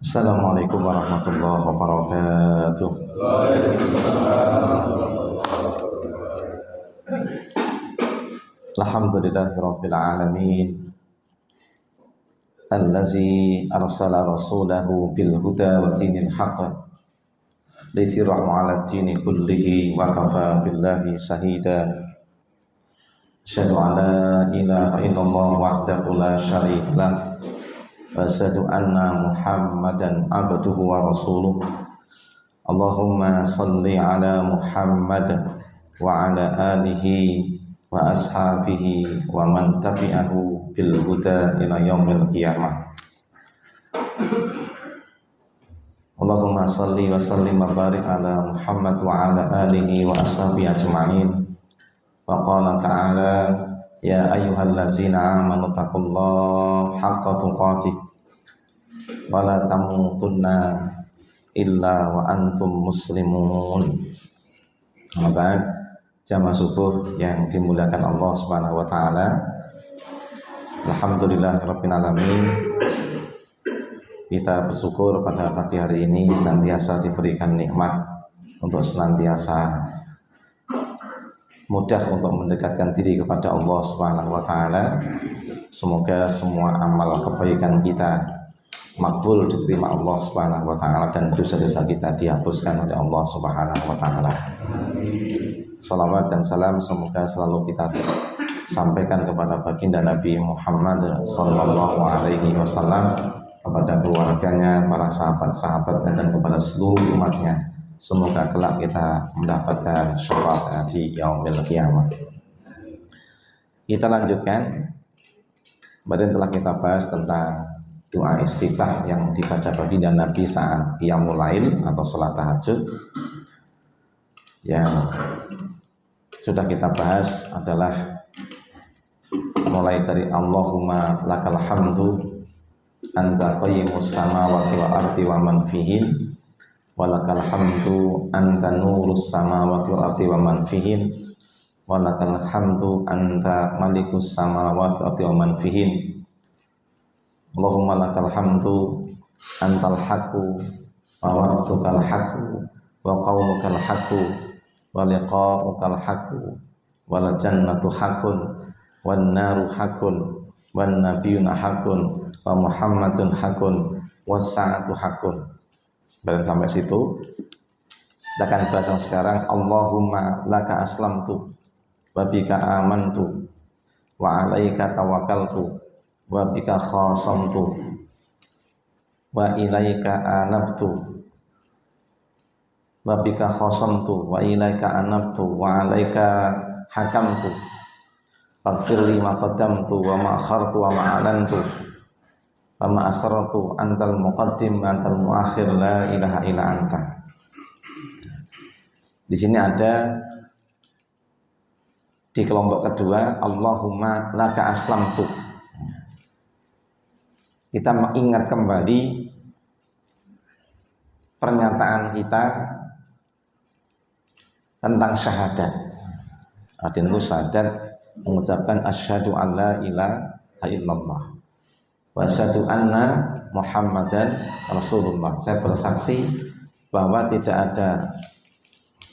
Assalamualaikum warahmatullahi wabarakatuh. Alhamdulillahirabbil alamin. Allazi arsala rasulahu bil huda wa dinil haqq litirahu 'ala dini kullihi wa kafa billahi shahida. Asyhadu an la ilaha illallah wahdahu la syarika lah wa asyhadu anna Muhammadan abduhu wa rasuluh. Allahumma salli ala Muhammad wa ala alihi wa ashabihi wa man tabi'ahu bil huda ila yaumil qiyamah. Allahumma salli wa sallim wa barik ala Muhammad wa ala alihi wa ashabihi ajma'in. Wa qala ta'ala ya ayyuhallazina amanu taqullaha haqqa tuqatih wa la tamutunna illa wa antum muslimun. Ba'd, jamaah subuh yang dimuliakan Allah Subhanahu wa taala. Alhamdulillahirabbil alamin. Kita bersyukur pada pagi hari ini senantiasa diberikan nikmat untuk senantiasa mudah untuk mendekatkan diri kepada Allah Subhanahu wa taala. Semoga semua amal kebaikan kita makbul diterima Allah Subhanahu wa taala dan dosa-dosa kita dihapuskan oleh Allah Subhanahu wa taala. Salawat dan salam semoga selalu kita sampaikan kepada baginda Nabi Muhammad sallallahu alaihi wasallam, kepada keluarganya, para sahabat-sahabatnya dan kepada seluruh umatnya. Semoga kelak kita mendapatkan syafaat di yaumil qiyamah. Kita lanjutkan. Kemarin telah kita bahas tentang doa istiftah yang dibaca baginda Nabi saat qiyamul lail atau salat tahajud. Yang sudah kita bahas adalah mulai dari Allahumma lakal hamdu anta qayyimus samawati wal ardi wa man fihin walakal hamdu anta nurus samawati wal ardi wa man fihin walakal hamdu anta malikus samawati wal ardi wa man fihin. Allahumma lakal hamdu antal haqqu wa wa'dukal haqqu wa qaulukal haqqu wa liqa'ukal haqqu wal jannatu haqqun wan naru haqqun wan nabiyyuna haqqun wa muhammadun haqqun was sa'atu haqqun. Dan sampai situ kita akan bahas yang sekarang. Allahumma laka aslamtu wa bika amantu wa alaika tawakkaltu wa bika khasamtu wa ilaika anabtu wa bika khasamtu wa ilaika anabtu wa alaika hakamtu faghfirli ma qaddamtu wa ma akhartu wa ma alantu wa ma asrartu antal muqaddim antal muakhir la ilaha illa anta. Di sini ada di kelompok kedua Allahumma laka aslamtu. Kita mengingat kembali pernyataan kita tentang syahadat. Artinya syahadat mengucapkan asyhadu alla ilaha illallah wa asyhadu anna Muhammadan Rasulullah. Saya bersaksi bahwa tidak ada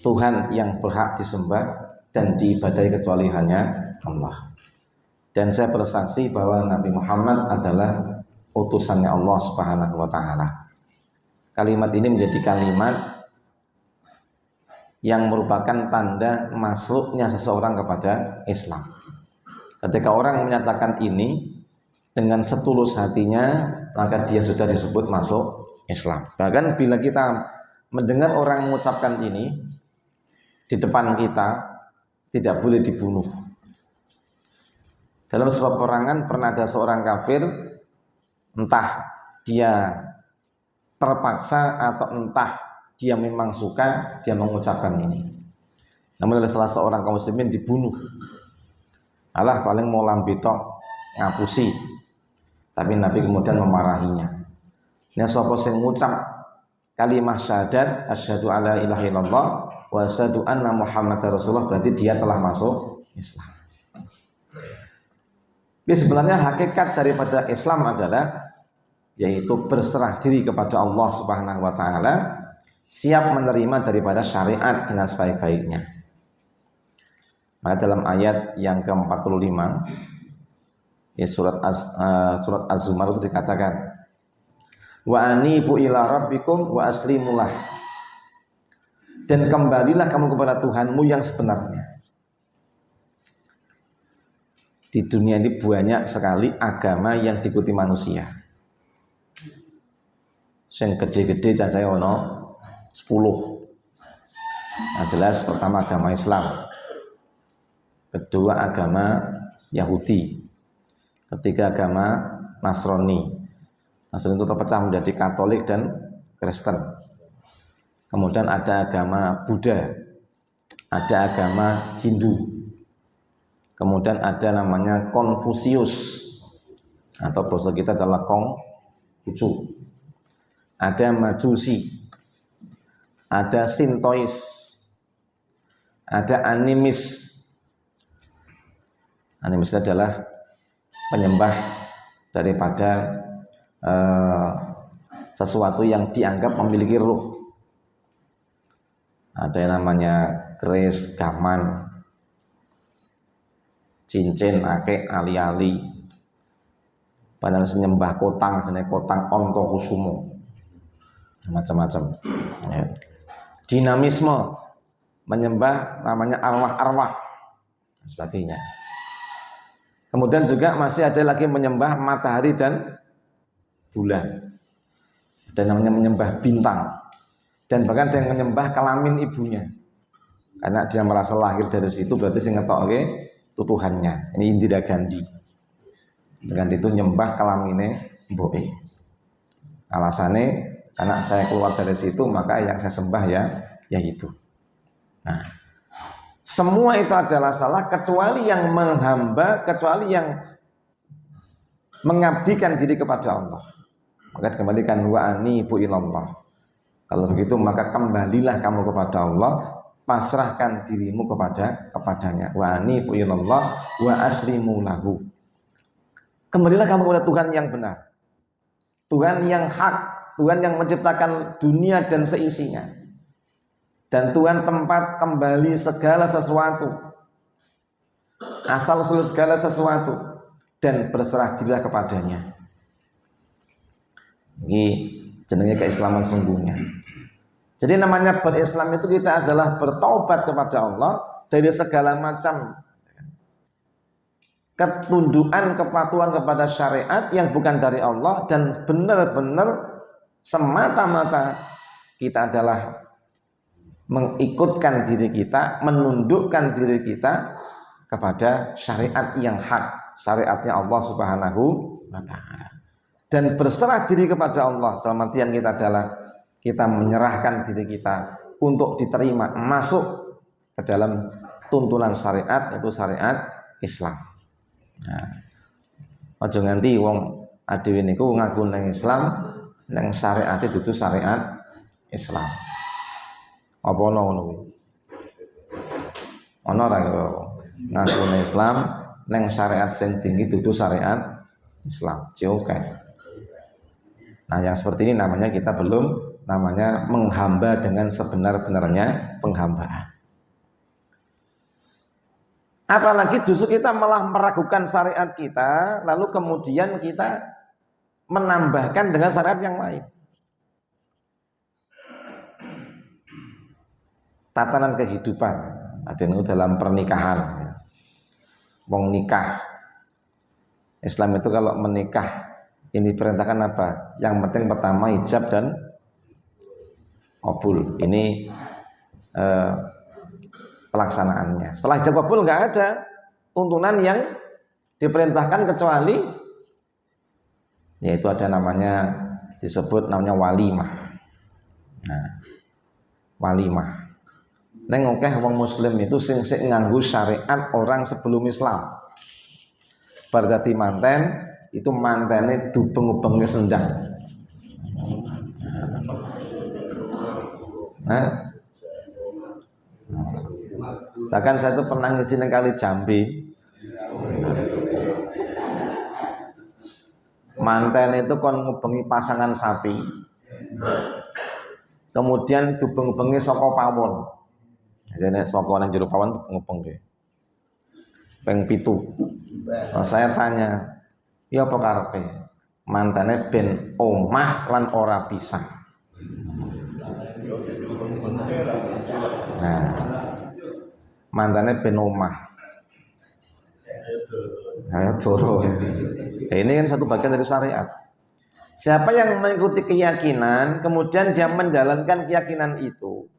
Tuhan yang berhak disembah dan diibadahi kecuali hanya Allah. Dan saya bersaksi bahwa Nabi Muhammad adalah utusannya Allah Subhanahu wa taala. Kalimat ini menjadi kalimat yang merupakan tanda masuknya seseorang kepada Islam. Ketika orang menyatakan ini dengan setulus hatinya, maka dia sudah disebut masuk Islam. Bahkan bila kita mendengar orang mengucapkan ini di depan kita, tidak boleh dibunuh. Dalam sebuah peperangan pernah ada seorang kafir, entah dia terpaksa atau entah dia memang suka, dia mengucapkan ini. Namun oleh salah seorang kaum muslimin dibunuh. Alah paling mau lambetok ngapusi. Tapi Nabi kemudian memarahinya. Nek sapa sing ngucap kalimat syahadat asyhadu alla ilaha illallah wa asyhadu anna Muhammadar Rasulullah, berarti dia telah masuk Islam. Jadi sebenarnya hakikat daripada Islam adalah yaitu berserah diri kepada Allah Subhanahu wa taala, siap menerima daripada syariat dengan sebaik-baiknya. Maka dalam ayat yang ke-45 surat Az-Zumar itu dikatakan, wa anibu ila rabbikum wa aslimulah, dan kembalilah kamu kepada Tuhanmu yang sebenarnya. Di dunia ini banyak sekali agama yang diikuti manusia. Yang gede-gede cacahe ono 10. Nah, jelas pertama agama Islam, kedua agama Yahudi, ketiga agama Nasrani. Nasrani itu terpecah menjadi Katolik dan Kristen. Kemudian ada agama Buddha, ada agama Hindu, kemudian ada namanya Konfusius, atau bahasa kita adalah Konghucu, ada Majusi, ada Sintois, ada Animis. Animis adalah penyembah daripada sesuatu yang dianggap memiliki ruh. Ada yang namanya keris, gaman, cincin, akeh, ali-ali. Padahal menyembah kotang, jenis kotang onto kusumo, macam-macam. Ya. Dinamisme, menyembah namanya arwah-arwah, dan sebagainya. Kemudian juga masih ada lagi menyembah matahari dan bulan, dan namanya menyembah bintang, dan bahkan ada yang menyembah kelamin ibunya, karena dia merasa lahir dari situ, berarti sing ngetokke itu Tuhannya. Ini Indira Gandhi, dengan itu nyembah kelamine mboke. Alasannya karena saya keluar dari situ, maka yang saya sembah ya itu. Nah, semua itu adalah salah kecuali yang menghamba, kecuali yang mengabdikan diri kepada Allah. Maka dikembalikan wa anibu ilallah. Kalau begitu maka kembalilah kamu kepada Allah, pasrahkan dirimu kepadanya. Wa anibu ilallah wa aslimu lahu. Kembalilah kamu kepada Tuhan yang benar, Tuhan yang hak, Tuhan yang menciptakan dunia dan seisinya, dan Tuhan tempat kembali segala sesuatu, asal usul segala sesuatu, dan berserah dirilah kepadanya. Ini jenenge keislaman sungguhnya. Jadi namanya berislam itu kita adalah bertaubat kepada Allah dari segala macam ketundukan, kepatuhan kepada syariat yang bukan dari Allah, dan benar-benar semata-mata kita adalah mengikutkan diri kita, menundukkan diri kita kepada syariat yang hak, syariatnya Allah Subhanahu wa taala. Dan berserah diri kepada Allah dalam artian kita adalah kita menyerahkan diri kita untuk diterima masuk ke dalam tuntunan syariat, yaitu syariat Islam. Nah, aja nganti wong adewe niku ngaku nang Islam, nang syariate dudu syariat Islam. Apa ono ngono kuwi? Ono ra ngaku nang Islam, nang syariat sing tinggi dudu syariat Islam. Oke. Nah, yang seperti ini namanya kita belum namanya menghamba dengan sebenar-benarnya penghambaan. Apalagi justru kita malah meragukan syariat kita, lalu kemudian kita menambahkan dengan syariat yang lain. Tatanan kehidupan, ada yang dalam pernikahan, wong nikah. Islam itu kalau menikah ini perintahkan apa? Yang penting pertama hijab dan qabul. Ini pelaksanaannya. Setelah hijab qabul nggak ada tuntunan yang diperintahkan kecuali yaitu ada namanya disebut namanya walimah. Nah, walimah. Neng akeh wong muslim itu sing nganggo syariat orang sebelum Islam. Bar dadi manten itu mantene dubeng-ubenge sendang. Nah, bahkan saya itu pernah ngisi nang Kali Jambi. manten itu kon ngubengi pasangan sapi, kemudian dubeng-bengi saka pawon. Jadi nek saka nang jero pawon ngubengke ping 7. Oh, saya tanya, ya apa karepe? Mantane ben omah lan ora pisah. Nah, mantane ben omah. Ayo doro. Ini kan satu bagian dari syariat. Siapa yang mengikuti keyakinan, kemudian dia menjalankan keyakinan itu,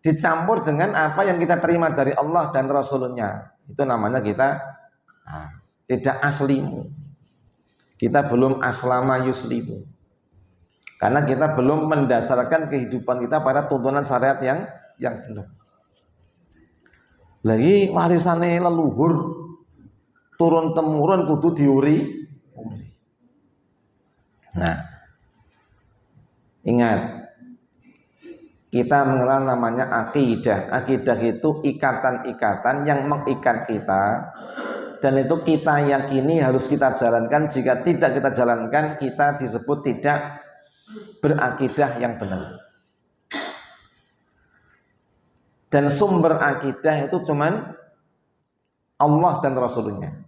dicampur dengan apa yang kita terima dari Allah dan Rasulnya, itu namanya kita tidak aslimu. Kita belum aslama yuslimu, karena kita belum mendasarkan kehidupan kita pada tuntunan syariat yang benar. Lagi warisane leluhur turun temurun kudu diuri. Nah, ingat, kita mengenal namanya akidah. Akidah itu ikatan-ikatan yang mengikat kita, dan itu kita yakini harus kita jalankan. Jika tidak kita jalankan, kita disebut tidak berakidah yang benar. Dan sumber akidah itu cuman Allah dan Rasulnya.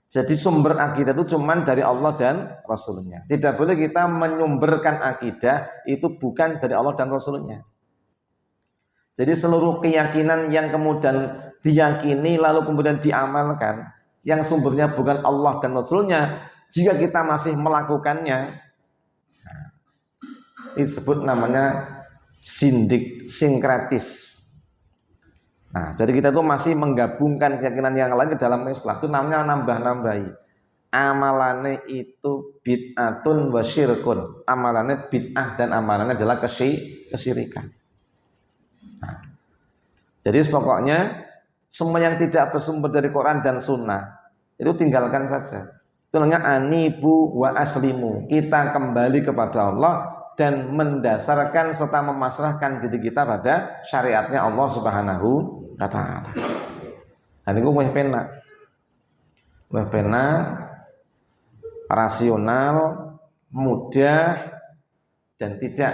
Jadi sumber akidah itu cuman dari Allah dan Rasulnya. Tidak boleh kita menyumberkan akidah itu bukan dari Allah dan Rasulnya. Jadi seluruh keyakinan yang kemudian diyakini lalu kemudian diamalkan, yang sumbernya bukan Allah dan Rasulnya, jika kita masih melakukannya, disebut namanya sinkretis. Nah, jadi kita tuh masih menggabungkan keyakinan yang lain ke dalam Islam. Itu namanya nambah-nambahi. Amalannya itu bid'atun wa syirkun. Amalannya bid'ah dan amalannya adalah kesyirikan. Nah, jadi pokoknya semua yang tidak bersumber dari Quran dan Sunnah itu tinggalkan saja. Itu namanya anibu wa aslimu. Kita kembali kepada Allah dan mendasarkan serta memasrahkan diri kita pada syariatnya Allah Subhanahu wa Ta'ala. Dan itu weh pena rasional, mudah, dan tidak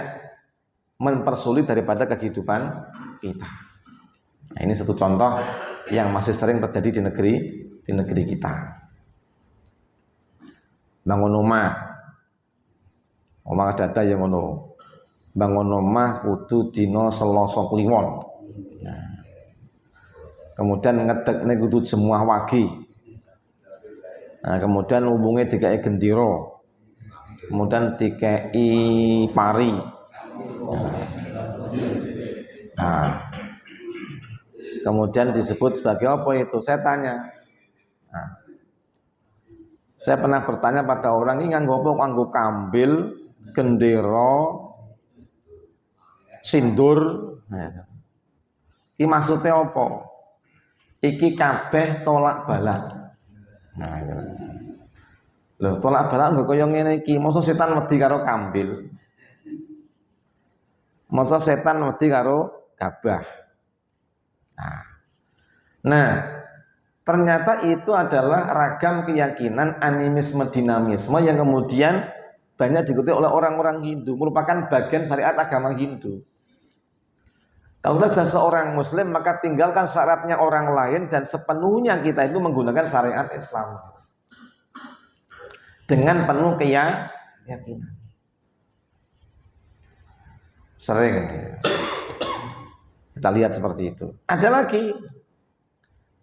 mempersulit daripada kehidupan kita. Nah, ini satu contoh yang masih sering terjadi di negeri kita. Bangun omah dada yang ngono. Bangun omah kudu dina Selasa Kliwon. Nah, kemudian ngedekne kudu Jemuah Wage. Nah, kemudian hubunge dikei gendera. Kemudian dikei pari. Nah, kemudian disebut sebagai apa itu? Saya tanya. Nah, saya pernah bertanya pada orang ini nganggo apa? Nganggo kambil, gendera, sindur. Nah, iki maksudnya apa? Iki kabeh tolak balak. Nah, itu. Loh, tolak balak nggak kaya ngene iki. Masa setan wedi karo kambil? Masa setan wedi karo gabah? Nah, ternyata itu adalah ragam keyakinan animisme dinamisme yang kemudian banyak diikuti oleh orang-orang Hindu, merupakan bagian syariat agama Hindu. Kalau kita seorang muslim maka tinggalkan syaratnya orang lain dan sepenuhnya kita itu menggunakan syariat Islam dengan penuh keyakinan. Sering kita lihat seperti itu. Ada lagi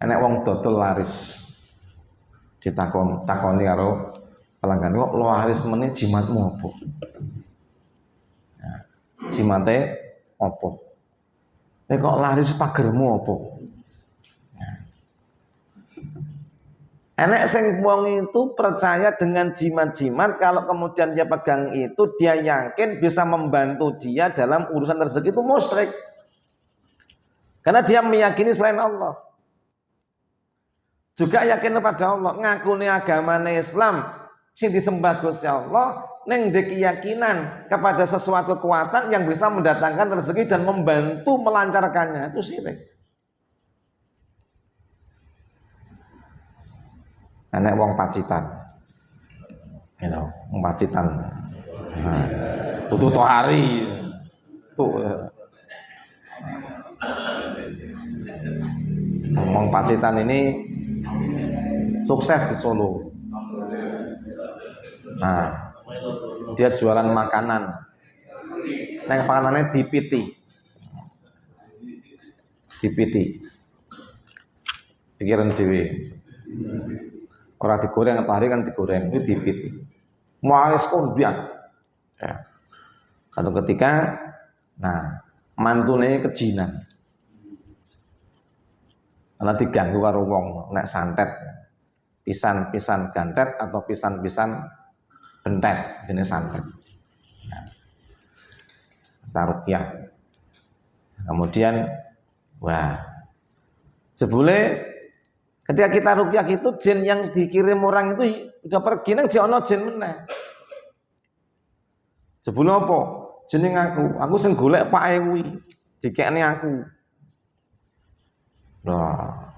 enek wong dodol laris takoni karo pelanggan, kok laris meneh jimatmu apa? Nah, jimate apa? Kok laris pagermu apa? Nah, enek sing wong itu percaya dengan jimat-jimat, kalau kemudian dia pegang itu dia yakin bisa membantu dia dalam urusan rezeki, itu musyrik. Karena dia meyakini selain Allah. Juga yakin kepada Allah, ngakuni agamane Islam sing disembah Gusti Allah, ning keyakinan kepada sesuatu kekuatan yang bisa mendatangkan rezeki dan membantu melancarkannya, itu syirik. Enek wong Pacitan Pacitan. Nah, tutu hari tuh ngomong Pacitan ini sukses di Solo. Nah, dia jualan makanan. Neng pakanannya dipiti. Pikiran dewe. Orang digoreng atau hari kan digoreng itu dipiti. Mualis kondian. Ya. Satu ketika, nah mantune kejinan. Karena diganggu karo wong nek santet. Pisan-pisan gantet atau pisan-pisan bentet jenis santet. Nah, tarukyah. Kemudian, wah, jebule ketika kita rukyah itu jin yang dikirim orang itu udah pergi nang jono jin meneh. Jebule apa? Jeneng aku sing golek pake kuwi, dikekne aku. Nah,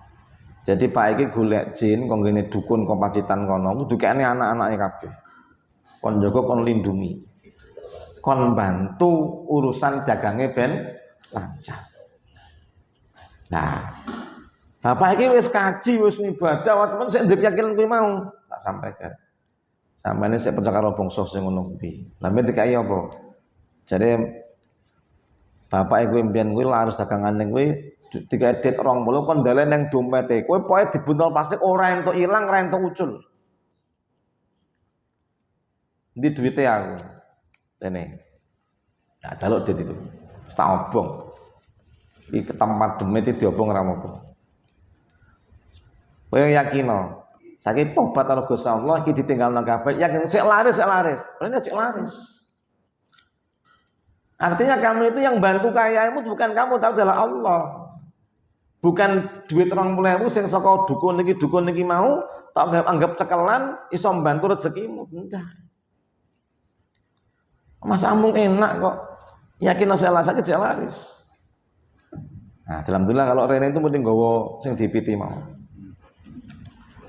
jadi Pak iki golek jin kok ngene dukun kok Pacitan kono, dikekne anak-anake kabeh. Kon jaga kon lindungi. Kon bantu urusan dagange ben lancar. Nah, bapak iki wis kaji, wis ibadah, teman sik ndek yakin kuwi mau. Tak sampaikan. Sampane sik percaya karo bangsa sing ngono kuwi. Lah men dikai apa? Jare bapak kuwi mbiyen kuwi laris dagangane kuwi dikedit 20 kon ndalen ning dompete. Kowe pokoke dibuntel plastik ora entuk ilang, ora entuk ucul. Ndi duwite aku? Rene. Nah, jaluk duit itu. Wis tak obong. Iki tempat demit iki diobong ora apa-apa. Kowe yakin saiki tobat karo Gusti Allah iki ditinggalno kabeh, yakin sik laris. Bener sik laris. Artinya kamu itu yang bantu kayamu bukan kamu, tapi adalah Allah. Bukan duit 20.000 sing saka dukun iki mau tak anggap cekelan iso mbantu rezekimu. Enggak. Mas amung enak kok. Yakin saya sakit saya laris. Nah, alhamdulillah kalau Rene itu mending gowo sing dipiti mau.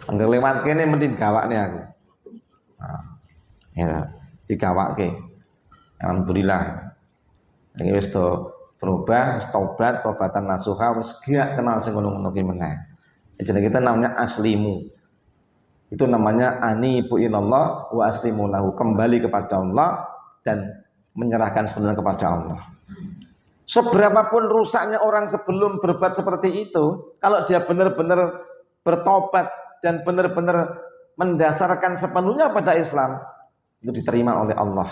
Angger lewat kene mending gawakne aku. Nah, ya, digawake. Alhamdulillah. Ini wis to berubah, wis tobatan nasuha, wis gak kenal sing ngono-ngono ki meneh. Jeneng kita namanya aslimu. Itu namanya anibu ilallah wa aslimu lahu, kembali kepada Allah dan menyerahkan sebenarnya kepada Allah. Seberapapun rusaknya orang sebelum berbuat seperti itu, kalau dia benar-benar bertobat dan benar-benar mendasarkan sepenuhnya pada Islam, itu diterima oleh Allah.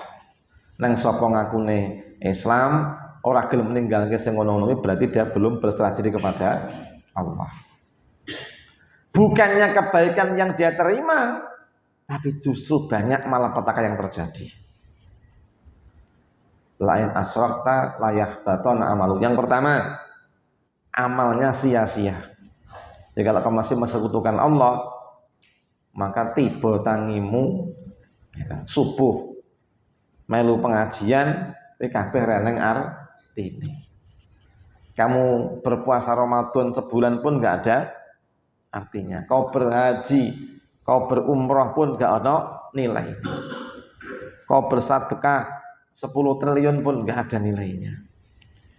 Nang sapa ngakune Islam, ora gelem ninggalke sing ngono-ngono berarti dia belum berserah diri kepada Allah. Bukannya kebaikan yang dia terima, tapi justru banyak malapetaka yang terjadi. Lain asrakta layah baton amalu. Yang pertama, amalnya sia-sia. Jadi kalau kamu masih mensekutukan Allah, maka tiba tangimu ya, subuh melu pengajian kabeh reneng artine. Kamu berpuasa Ramadan sebulan pun enggak ada artinya. Kau berhaji, kau berumrah pun enggak ada nilai. Kau bersedekah 10 triliun pun enggak ada nilainya.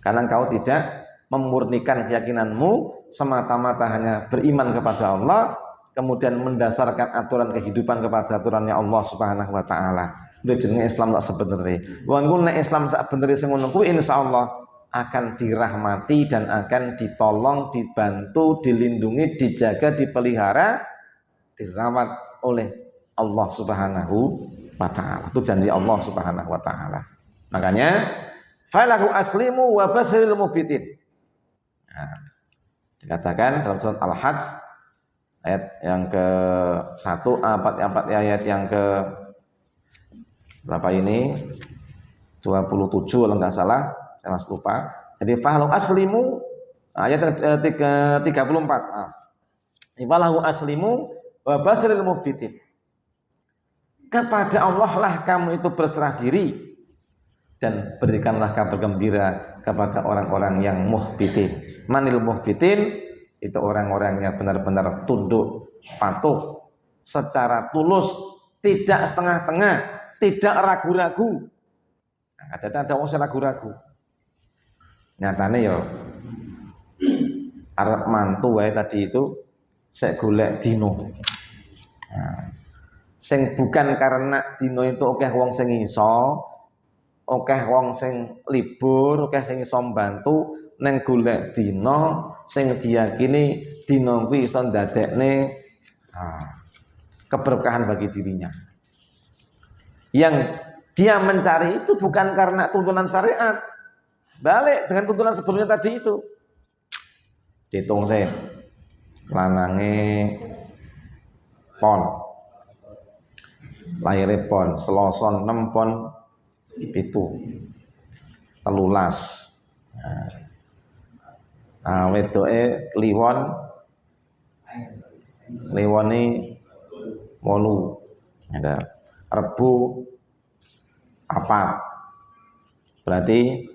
Karena engkau tidak memurnikan keyakinanmu semata-mata hanya beriman kepada Allah, kemudian mendasarkan aturan kehidupan kepada aturannya Allah Subhanahu wa taala. Udah jenenge Islam tak sebenarnya. Wong ku nek Islam sak benere sing ngono kuwi insyaallah akan dirahmati dan akan ditolong, dibantu, dilindungi, dijaga, dipelihara, dirawat oleh Allah Subhanahu wa taala. Itu janji Allah Subhanahu wa taala. Makanya falahu aslimu wa basiril mubitin. Nah, dikatakan dalam surat Al-Hajj ayat yang ke-1 ayat yang ke berapa ini? 27 kalau enggak salah, saya masih lupa. Jadi falahu aslimu ayat 34. Falahu aslimu wa basiril mubitin. Kepada Allah lah kamu itu berserah diri dan berikanlah kabar gembira kepada orang-orang yang muhbitin. Manil muhbitin itu orang-orang yang benar-benar tunduk, patuh secara tulus tidak setengah-tengah, tidak ragu-ragu. Nah, kadang ada orang ragu-ragu. Nyatane ya arep mantu wae tadi itu sek golek dino. Nah, sing bukan karena dino itu akeh wong sing iso, akeh wong sing libur, akeh sing iso mbantu, neng golek dino sing diyakini dino kuwi iso ndadekne keberkahan bagi dirinya. Yang dia mencari itu bukan karena tuntunan syariat. Balik dengan tuntunan sebelumnya tadi itu. Dihitung sih. Lanange pon. Lahirnya pon, Seloson 6 pon 7. 13. Wedoke kliwon. Kliwone 8. Ya, Rebu 4. Berarti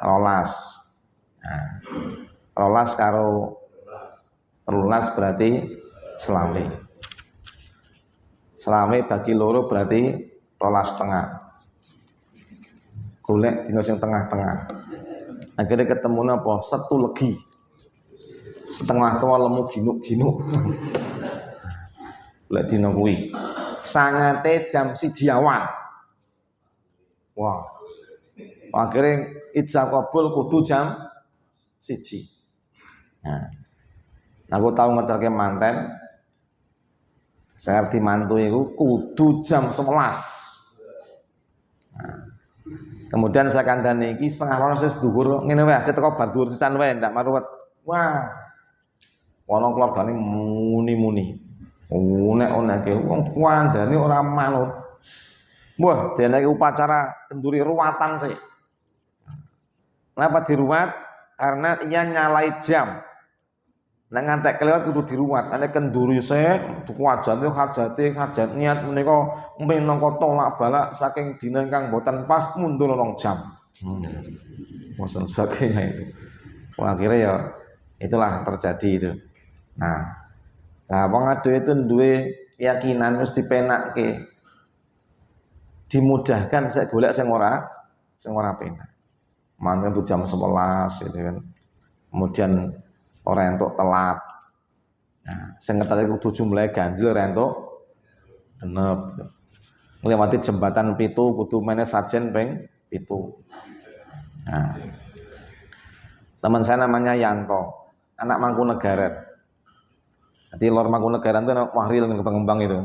12. Nah, 12 karo 13 berarti selawe. Selawe bagi loro berarti 12,5. Golek dino sing tengah-tengah. Akhirnya ketemu apa? Setu legi. Setengah tua lemu ginuk-ginuk. Golek dino kuwi. Sangate jam 1 awan. Wah. Akhirnya ijab kabul kudu jam 1. Nah, aku tahu ngeterke manten. Saya ngerti mantu itu kudu jam 11. Nah, kemudian saya kandhani iki setengah 12 wis dhuwur ngene wae, ada teko bar dhuwur sisan wae ndak maruwet. Wah. Ono keluargane muni-muni. Unek-uneke wong kandhane ora manut. Wah, dene upacara kenduri ruwatan sih. Kenapa diruat? Karena ia nyalai jam. Nek ngantek kelewat kudu diruat. Nek kenduri sik, hajat niat menika minangka tolak balak saking dina ingkang boten pas mundur 2 jam. Bosan sebagainya itu. Akhirnya ya itulah terjadi itu. Nah, wong ado itu duwe keyakinan mesti dipenakke. Dimudahkan saya golek sing ora penak. Mantan tuh jam 11 gitu kan. Kemudian orang entuk telat. Nah, sing ngetake kudu jumlahe ganjil ora entuk genep. Ngliwati jembatan 7 kudu meneh sajen ping 7. Nah. Teman saya namanya Yanto, anak Mangkunegaran. Jadi lor Mangkunegaran itu anak Wahril yang pengembang itu.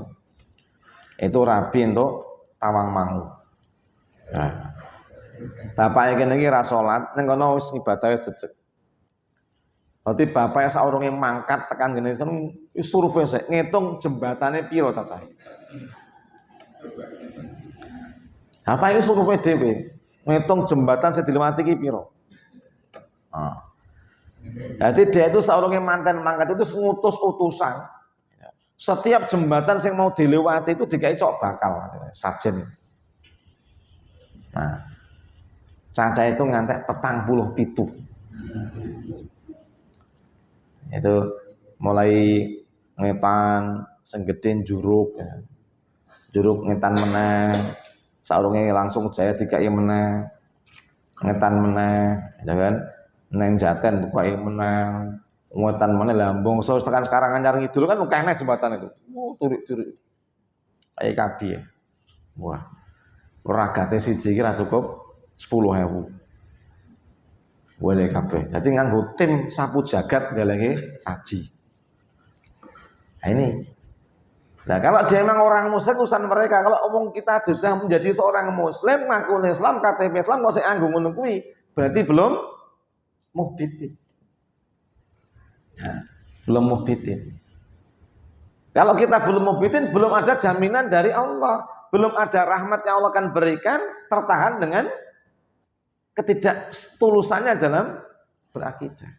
Itu rabi untuk Tawangmangu. Nah. Bapaknya kene iki ra salat, ning kono wis ibadah wis jejeg. Berarti bapaknya saurunge mangkat tekan gene kan wis survei sik ngitung jembatane piro cacahe. Bapaknya survei dhewe, ngitung jembatan sing dilewati iki piro. Jadi dia itu saurunge manten mangkat itu ngutus utusan. Setiap jembatan yang mau dilewati itu dikai cok bakal sajen. Nah, caca itu ngantek 47. Itu mulai ngetan senggetin juruk ya. Juruk ngetan meneh, saurunge langsung jaya dikai meneh. Ngetan meneh, ya kan? Neng Jaten buka menang, ngetan meneh lambung. So tekan sekarang anyar ngidul kan kene jembatan itu. Turik-turik. Kayak kabeh ya. Wah. Ragate siji iki ra cukup 10.000. Boleh kabeh. Jadi nganggo tim sapu jagat ndelenge saji. Nah ini. Nah kalau dia memang orang muslim urusan mereka. Kalau omong kita sudah menjadi seorang muslim, ngaku Islam, KTP Islam kok sik anggo ngono kuwi, berarti belum muhbitin. Nah, belum muhbitin. Kalau kita belum muhbitin, belum ada jaminan dari Allah, belum ada rahmat yang Allah akan berikan tertahan dengan ketidaktulusannya dalam berakidah.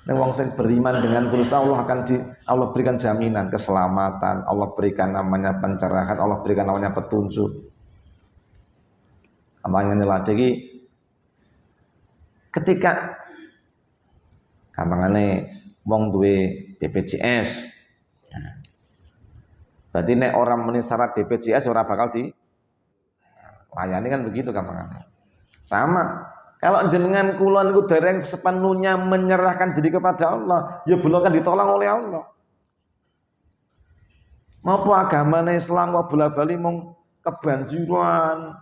Dan wong sing beriman dengan tulus Allah Allah berikan jaminan keselamatan, Allah berikan namanya pencerahan, Allah berikan namanya petunjuk. Amanya nyeladegi ketika gampangane wong duwe BPJS. Nah, Berarti nek orang memenuhi syarat BPJS ora bakal di layani kan begitu gampangannya. Sama. Kalau jenengan kula niku dereng sepenuhnya menyerahkan diri kepada Allah, ya belum akan ditolong oleh Allah. Mau agama Islam kok bola-bali mong kebanjiran,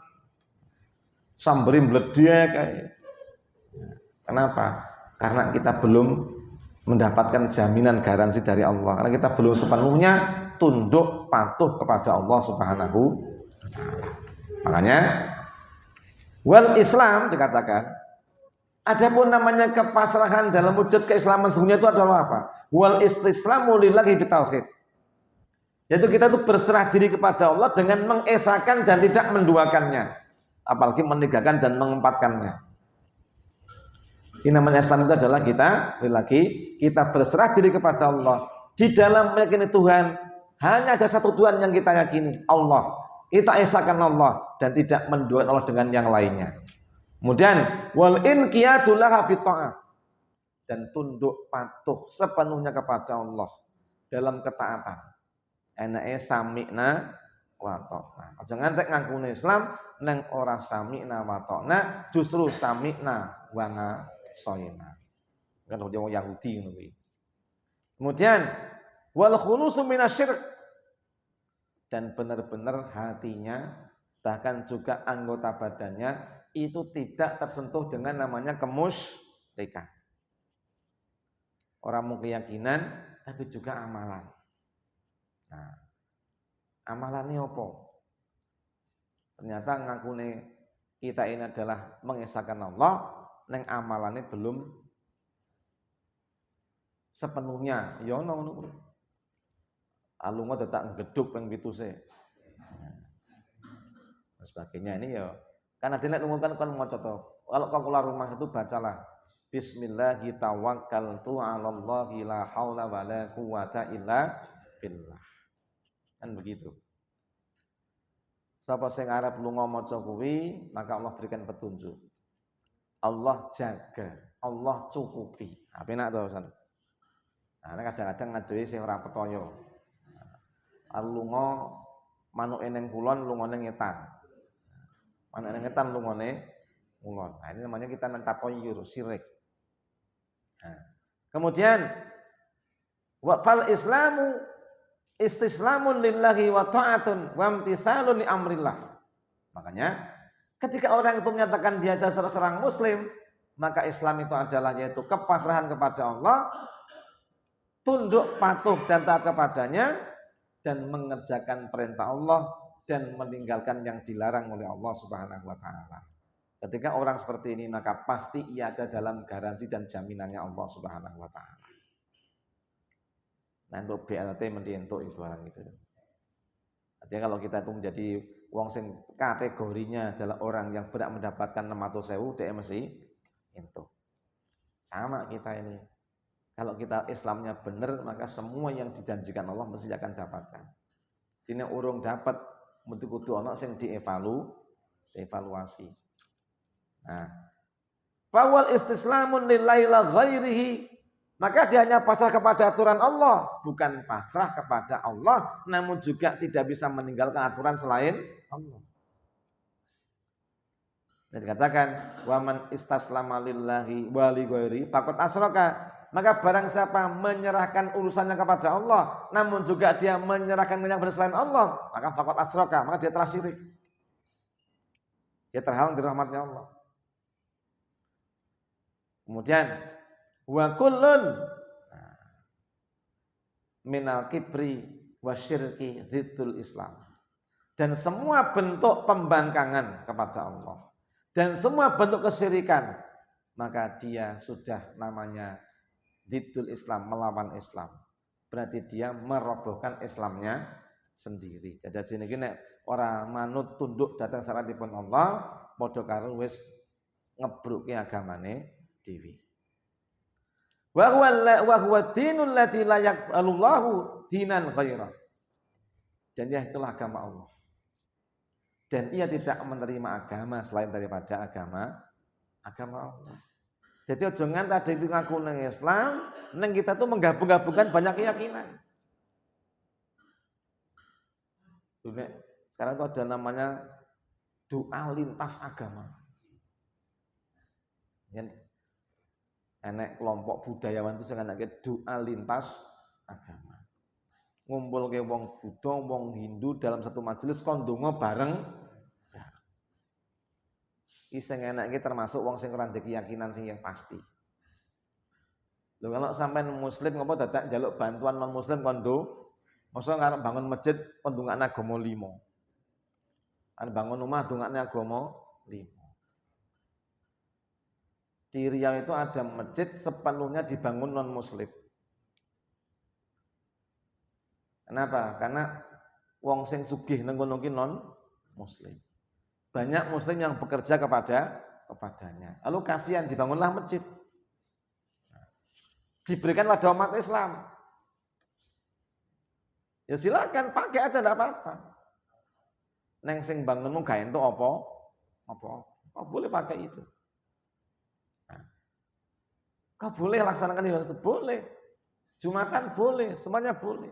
samberi mledek kayak. Kenapa? Karena kita belum mendapatkan jaminan garansi dari Allah. Karena kita belum sepenuhnya tunduk patuh kepada Allah Subhanahu wa taala. Makanya wal Islam dikatakan, adapun namanya kepasrahan dalam wujud keislaman sesungguhnya itu adalah apa? Wal istislamu lillahi bitauhid. Yaitu kita itu berserah diri kepada Allah dengan mengesahkan dan tidak menduakannya, apalagi meninggalkan dan mengempatkannya. Ini namanya Islam itu adalah kita berserah diri kepada Allah. Di dalam meyakini Tuhan, hanya ada satu Tuhan yang kita yakini, Allah. Kita esahkan Allah dan tidak menduakan Allah dengan yang lainnya. Kemudian wal inqiyadu laha bitta'ah, dan tunduk patuh sepenuhnya kepada Allah dalam ketaatan. Enake sami'na wa ta'na. Aja ngantek ngangkune Islam neng ora sami'na wa ta'na, justru sami'na wa soina. Kan orang Yahudi ngono kuwi. Kemudian wal khulusu minasyirk, dan benar-benar hatinya bahkan juga anggota badannya itu tidak tersentuh dengan namanya kemusyrikan. Orang mau keyakinan tapi juga amalan. Nah, amalannya apa? Ternyata ngakune kita ini adalah mengesahkan Allah, neng amalannya belum sepenuhnya ya ono ngono kuwi. Alunga tetap geduk ping 7 se. Dan sebagainya ini ya. Kan ada nek lumungkan kon maca to. Kalau kau keluar rumah itu bacalah bismillahi tawakkaltu 'alallahi la haula wala quwata illa billah. Kan begitu. Sapa sing arep lunga maca kuwi, maka Allah berikan petunjuk. Allah jaga, Allah cukupi. Apa enak to, San? Nah, kadang-kadang ngadewe sing ora percaya. Lunga manuke ning kulon, lungane ngetan. Manuke ning ngetan lungane kulon. Nah, ini namanya kita nentapoyur, syirik. Nah, kemudian wa fal islamu istislamun lillahi wa ta'atun wa imtisalun li amrillah. Makanya ketika orang itu menyatakan dia seorang muslim, maka Islam itu adalah yaitu kepasrahan kepada Allah, tunduk patuh dan taat kepadanya, dan mengerjakan perintah Allah dan meninggalkan yang dilarang oleh Allah Subhanahu wa taala. Ketika orang seperti ini, maka pasti ia ada dalam garansi dan jaminannya Allah Subhanahu wa taala. Nah, untuk BLT mendientuk itu orang itu. Artinya kalau kita itu menjadi wong sing kategorinya adalah orang yang berhak mendapatkan 600.000 dia mesti itu. Sama kita ini. Kalau kita Islamnya benar, maka semua yang dijanjikan Allah mesti akan dapatkan. Dene urung dapat mesti kudu ana sing dievaluasi. Nah, fawal istislamun lillahi la ghairihi, maka dia hanya pasrah kepada aturan Allah, bukan pasrah kepada Allah, namun juga tidak bisa meninggalkan aturan selain Allah. Dan dikatakan waman istaslama lillahi wa li ghairi faqad asyraka, maka barang siapa menyerahkan urusannya kepada Allah, namun juga dia menyerahkan yang berselain Allah, maka faqad asyraka, maka dia telah syirik. Dia terhalang dari rahmatnya Allah. Kemudian wa kullun minal kibri wasyirki ziddul Islam, dan semua bentuk pembangkangan kepada Allah dan semua bentuk kesyirikan, maka dia sudah namanya ziddul Islam, melawan Islam. Berarti dia merobohkan Islamnya sendiri. Jadi sini nek ora manut tunduk datang syaratipun Allah, padha karo wis ngebruke agamane dhewe. Wa huwa dinul lati la yaqbalullahu dinan ghaira. Dan itulah agama Allah. Dan ia tidak menerima agama selain daripada agama Allah. Jadi ojo nganti ada itu ngaku nang Islam, nang kita tuh menggabung-gabungkan banyak keyakinan. Dunia sekarang itu ada namanya doa lintas agama. Yang enek kelompok budayawan itu sing enake doa lintas agama. Ngumpul ke wong Buddha, wong Hindu dalam satu majelis kon ndonga bareng. Iki sing enake termasuk wong sing ora ndek keyakinan sing yang pasti. Lho kalau sampean muslim ngopo dadak njaluk bantuan non muslim kon masa ngarep bangun masjid kon ndongakne agama 5. Arep bangun rumah ndongakne agama 5. Di Riau itu ada masjid sepenuhnya dibangun non-muslim. Kenapa? Karena wong sing sugih nang kono ki non-muslim. Banyak muslim yang bekerja kepadanya. Lalu kasihan dibangunlah masjid. Diberikan pada umat Islam. Ya silakan pakai aja enggak apa-apa. Neng sing bangunmu gak entuk apa? Oh, boleh pakai itu. Kau boleh laksanakan ibadah, boleh. Jumatan boleh, semuanya boleh.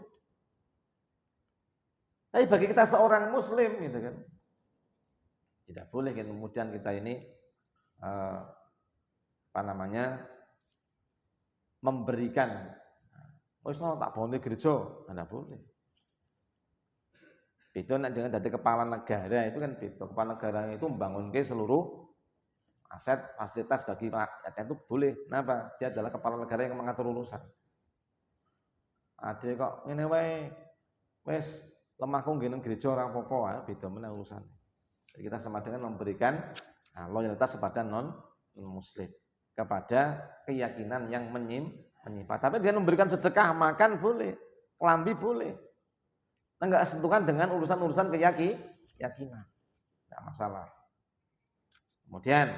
Tapi bagi kita seorang muslim gitu kan, tidak boleh kan kemudian kita ini memberikan tak boleh gereja, tidak boleh. Itu jangan jadi kepala negara, itu kan beda. Kepala negara itu membangun ke seluruh aset, fasilitas bagi rakyat itu boleh. Kenapa? Dia adalah kepala negara yang mengatur urusan. Ada kok ini wes lemahku nggih gereja ora apa-apa wae, beda meneh urusan. Jadi kita sama dengan memberikan loyalitas kepada non muslim, kepada keyakinan yang menyimpang. Tapi dia memberikan sedekah, makan boleh, kelambi boleh. Enggak sentuhan dengan urusan-urusan keyakinan. Enggak masalah. Kemudian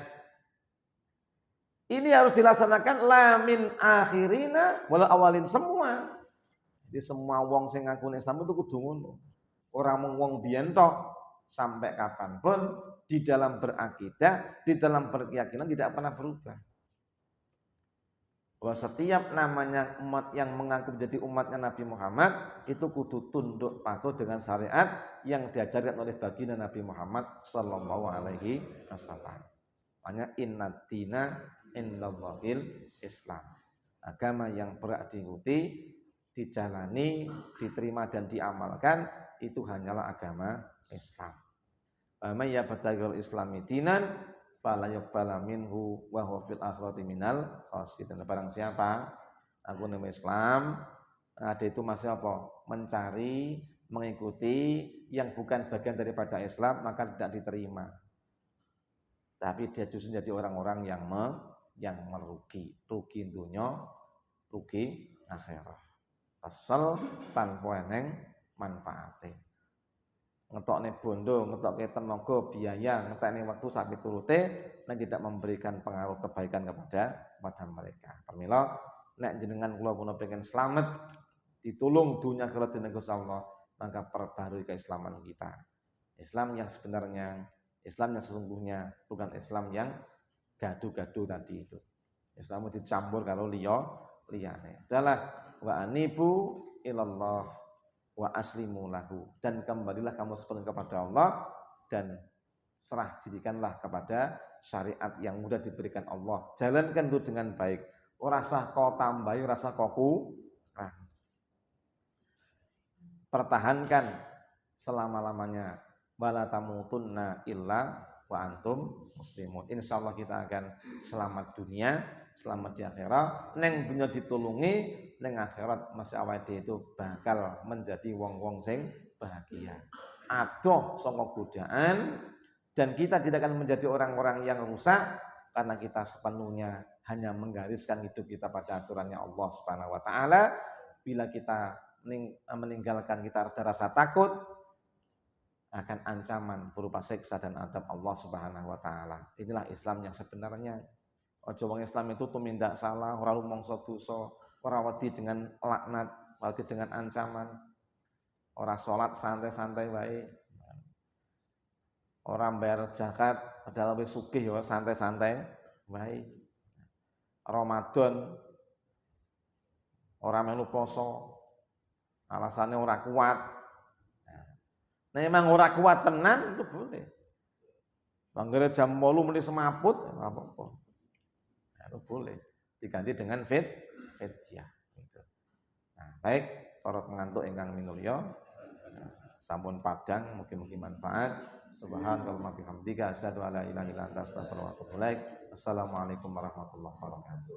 ini harus dilaksanakan lamin akhirina wala awalin semua. Jadi semua wong sing ngaku Islam itu kudu ngono. Ora mung wong biyen tok, sampai kapanpun di dalam berakidah, di dalam berkeyakinan tidak pernah berubah. Bahwa setiap namanya umat yang mengaku menjadi umatnya Nabi Muhammad itu kudu tunduk patuh dengan syariat yang diajarkan oleh baginda Nabi Muhammad sallallahu alaihi wasallam. Makanya innaddina indallahil Islam. Agama yang berhak diikuti, dijalani, diterima dan diamalkan itu hanyalah agama Islam. May yabtagil islami dinan fala yuqbala minhu wa huwa fil akhirati minal khasirin. Barang siapa aku nama Islam, ada itu masih apa? Mencari, mengikuti yang bukan bagian daripada Islam maka tidak diterima. Tapi dia justru jadi orang-orang yang merugi dunia, rugi akhirat. Kesel tanpa eneng manfaate. Ngetokne bondo, ngetokke tenaga, biaya, ngetekne waktu sampai turute nek tidak memberikan pengaruh kebaikan kepada mereka. Pamila nek jenengan kula pun pengen selamat, ditulung dunia akhirat dening Gusti Allah, maka perbarui keislaman kita. Islam yang sebenarnya, Islam yang sesungguhnya, bukan Islam yang gaduh-gaduh tadi itu. Islam itu dicampur kalau liyane. Adalah wa anibu ilallah wa aslimu lahu, dan kembalilah kamu sepenuhnya kepada Allah dan serah dirikanlah kepada syariat yang mudah diberikan Allah. Jalankan itu dengan baik. Ora sah kau tambahi, ora sah kau kurang. Pertahankan selama-lamanya. Wala tamutunna illa wa antum muslimun. Insyaallah kita akan selamat dunia, selamat di akhirat. Neng dunia ditulungi, neng akhirat masih awake itu bakal menjadi wong-wong sing bahagia. Adoh saka godaan, dan kita tidak akan menjadi orang-orang yang rusak karena kita sepenuhnya hanya menggariskan hidup kita pada aturannya Allah Subhanahu wa taala. Bila kita meninggalkan, kita ada rasa takut akan ancaman berupa siksa dan adab Allah Subhanahu wa taala. Inilah Islam yang sebenarnya. Aja wong Islam itu tumindak salah, ora rumangsa dosa, ora wedi dengan laknat, ora wedi dengan ancaman. Ora salat santai-santai wae. Ora bayar zakat padahal wis sugih ya santai-santai wae. Ramadan ora melu poso. Alasannya ora kuat. Nah, emang ora kuat tenan itu boleh. Banggere jam 8 muni semaput ora apa-apa. Nah, itu boleh diganti dengan fidyah gitu. Nah, baik para pengantuk ingkang minulya, sampun padang mugi-mugi manfaat. Subhanallah bihamdika asyhadu alla ilaha illa anta astaghfiruka wa atubu ilaik. Assalamualaikum warahmatullahi wabarakatuh.